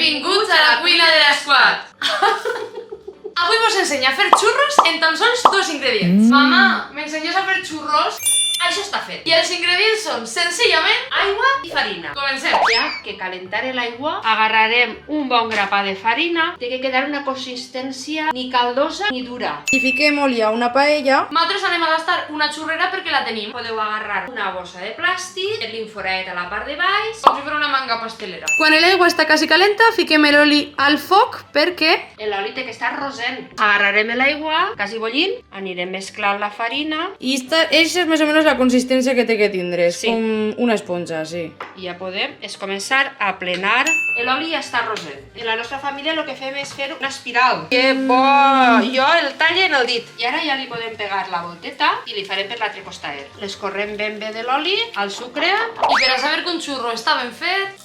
Benvinguts a la cuina de l'Esquat! Avui vos ensenyo a fer xurros en tan sols 2 ingredients. Mamà, m'ensenyes a fer xurros? Això està fet. I els ingredients són, senzillament, aigua i farina. Comencem. Ja que calentaré l'aigua, agarrarem un bon grapà de farina. Té que quedar una consistència ni caldosa ni dura. I fiquem oli a una paella. Nosaltres anem a gastar una xurrera perquè la tenim. Podeu agarrar una bossa de plàstic, fer-li un forat a la part de baix. Com si fos una manga pastelera. Quan l'aigua està quasi calenta, fiquem l'oli al foc perquè L'oli té que estar rosent. Agarrarem l'aigua, quasi bullint, anirem mesclant la farina Aquesta és més o menys la consistència que té que tindre, és Sí. com una esponja, sí. i ja podem començar a plenar. L'oli ja està rosent. En la nostra família el que fem és fer una espiral. Que bo! Jo el talle en el dit. I ara ja li podem pegar la volteta i li farem per l'altre costat. L'escorrem ben bé de l'oli al sucre. I per a saber que un xurro està ben fet,